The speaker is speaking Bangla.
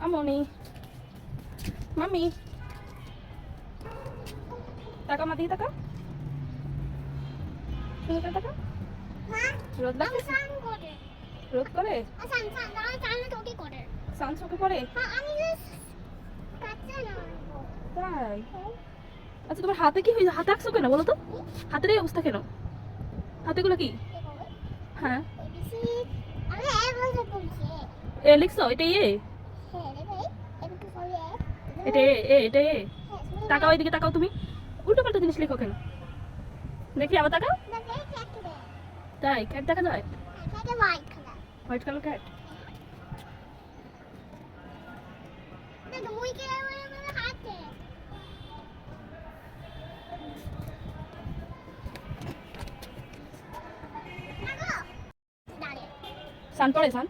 আমনি মাম্মি টাকা মা দিয়ে টাকা শুনে টাকা রোদ লাগে রোদ করে সান চোখে পড়ে তাই আচ্ছা তোমার হাতে কি হয়েছে হাতে আঁকছো কেন বলো তো হাতের এই অবস্থা কেন হাতেগুলো কি হ্যাঁ এ লিখছো এটা এটা এটা তাকাও এদিকে তাকাও তুমি উল্টো পাল্টা জিনিস লিখো কেন দেখি আবার তাকাও তাই ক্যাট দেখা যায় হোয়াইট কালার ক্যাট সান পড়ে সান